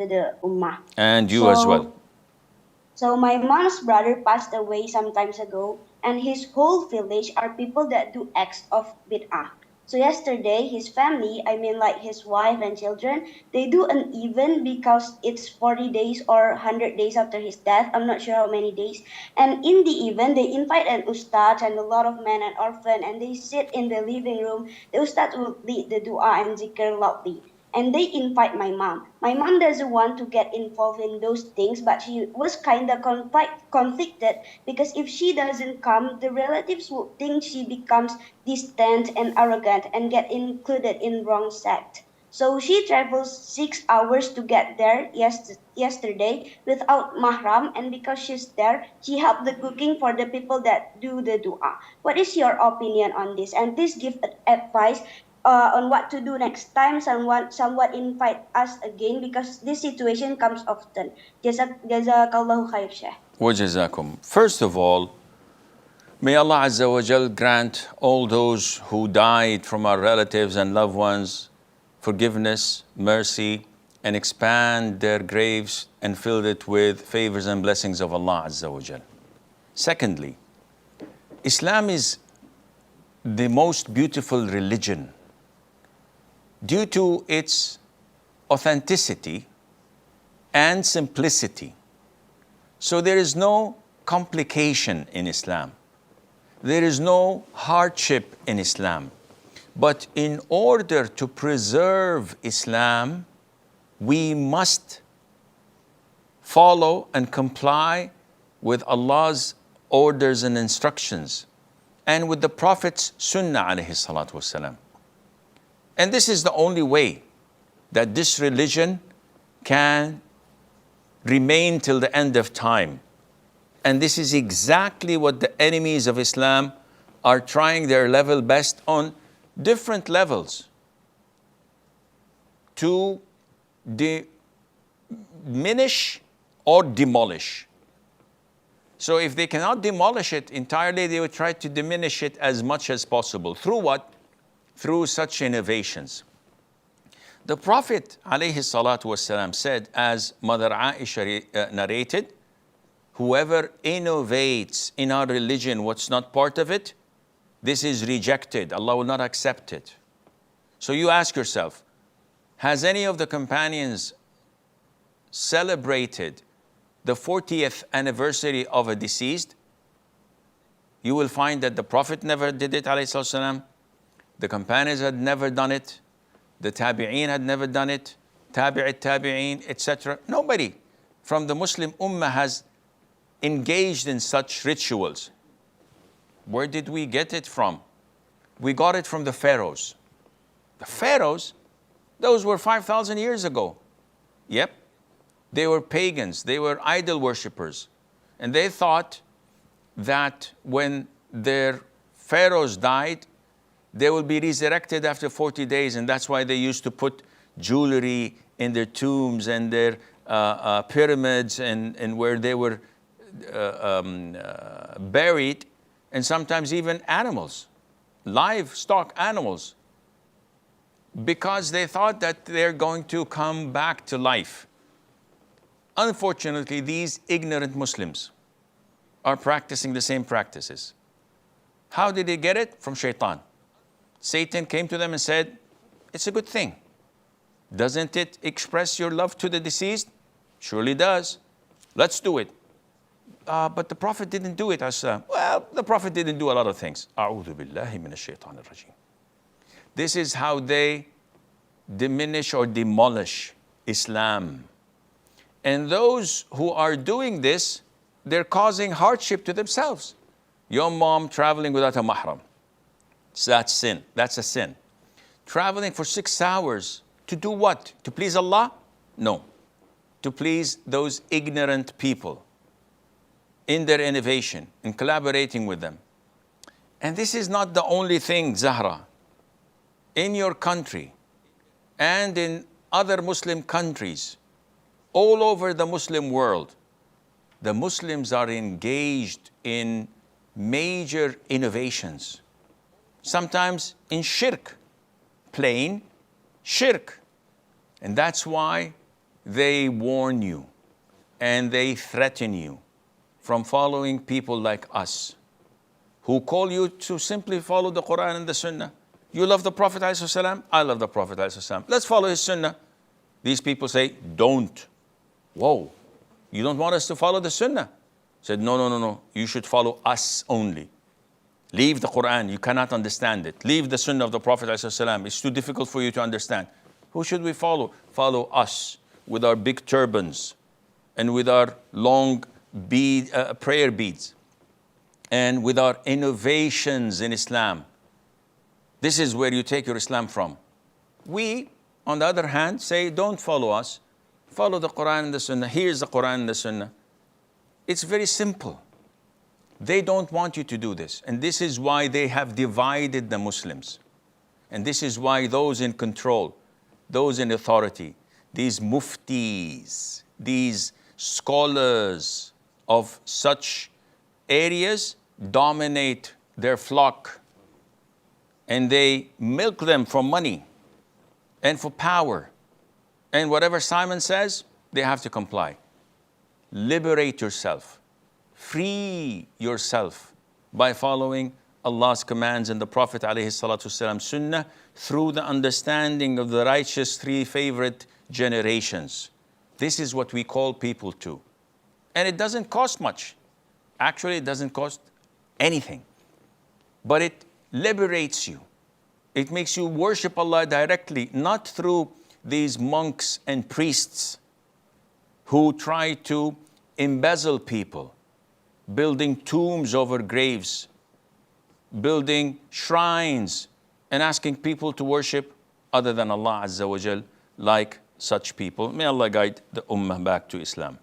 the ummah. And you as well. So, so my mom's brother passed away some times ago, and his whole village are people that do acts of bid'ah. So yesterday, his family, I mean like his wife and children, they do an even because it's 40 days or 100 days after his death. I'm not sure how many days. And in the event, they invite an ustad and a lot of men and orphan, and they sit in the living room. The ustad will lead the dua and zikr loudly, and they invite my mom. My mom doesn't want to get involved in those things, but she was kind of conflicted because if she doesn't come, the relatives would think she becomes distant and arrogant and get included in wrong sect. So she travels 6 hours to get there yesterday without mahram, and because she's there, she helped the cooking for the people that do the dua. What is your opinion on this? And please give advice on what to do next time someone invite us again, because this situation comes often. Jazakallahu khair, Sheikh. Wajazakum. First of all, may Allah Azza wa Jal grant all those who died from our relatives and loved ones forgiveness, mercy, and expand their graves and fill it with favors and blessings of Allah Azza wa Jal. Secondly, Islam is the most beautiful religion due to its authenticity and simplicity. So there is no complication in Islam. There is no hardship in Islam. But in order to preserve Islam, we must follow and comply with Allah's orders and instructions and with the Prophet's sunnah alayhi salatu wasalam. And this is the only way that this religion can remain till the end of time. And this is exactly what the enemies of Islam are trying their level best on different levels to diminish or demolish. So if they cannot demolish it entirely, they will try to diminish it as much as possible. Through what? Through such innovations. The Prophet ﷺ said, as Mother Aisha narrated, whoever innovates in our religion what's not part of it, this is rejected. Allah will not accept it. So you ask yourself, has any of the companions celebrated the 40th anniversary of a deceased? You will find that the Prophet never did it, ﷺ. The companions had never done it. The tabi'een had never done it. Tabi'een, etc. Nobody from the Muslim ummah has engaged in such rituals. Where did we get it from? We got it from the pharaohs. The pharaohs, those were 5,000 years ago. Yep. They were pagans. They were idol worshippers. And they thought that when their pharaohs died, they will be resurrected after 40 days. And that's why they used to put jewelry in their tombs and their pyramids and where they were buried, and sometimes even animals, livestock animals, because they thought that they're going to come back to life. Unfortunately, these ignorant Muslims are practicing the same practices. How did they get it? From shaitan. Satan came to them and said, it's a good thing. Doesn't it express your love to the deceased? Surely does. Let's do it. But the Prophet didn't do it. Well, the Prophet didn't do a lot of things. A'udhu billahi minash shaitanir rajim. This is how they diminish or demolish Islam. And those who are doing this, they're causing hardship to themselves. Your mom traveling without a mahram. So that's sin. That's a sin. Traveling for 6 hours to do what? To please Allah? No. To please those ignorant people in their innovation, in collaborating with them. And this is not the only thing, Zahra. In your country and in other Muslim countries, all over the Muslim world, the Muslims are engaged in major innovations. Sometimes in shirk, plain shirk. And that's why they warn you and they threaten you from following people like us, who call you to simply follow the Quran and the Sunnah. You love the Prophet ﷺ, I love the Prophet ﷺ. Let's follow his Sunnah. These people say, don't. Whoa, you don't want us to follow the Sunnah? Said, no. You should follow us only. Leave the Quran, you cannot understand it. Leave the Sunnah of the Prophet ﷺ, it's too difficult for you to understand. Who should we follow? Follow us with our big turbans and with our long prayer beads and with our innovations in Islam. This is where you take your Islam from. We, on the other hand, say, don't follow us. Follow the Quran and the Sunnah. Here's the Quran and the Sunnah. It's very simple. They don't want you to do this. And this is why they have divided the Muslims. And this is why those in control, those in authority, these muftis, these scholars of such areas dominate their flock. And they milk them for money and for power. And whatever Simon says, they have to comply. Liberate yourself. Free yourself by following Allah's commands and the Prophet ﷺ Sunnah through the understanding of the righteous three favorite generations. This is what we call people to. And it doesn't cost much. Actually, it doesn't cost anything. But it liberates you. It makes you worship Allah directly, not through these monks and priests who try to embezzle people, building tombs over graves, building shrines, and asking people to worship other than Allah Azza wa Jal, like such people. May Allah guide the Ummah back to Islam.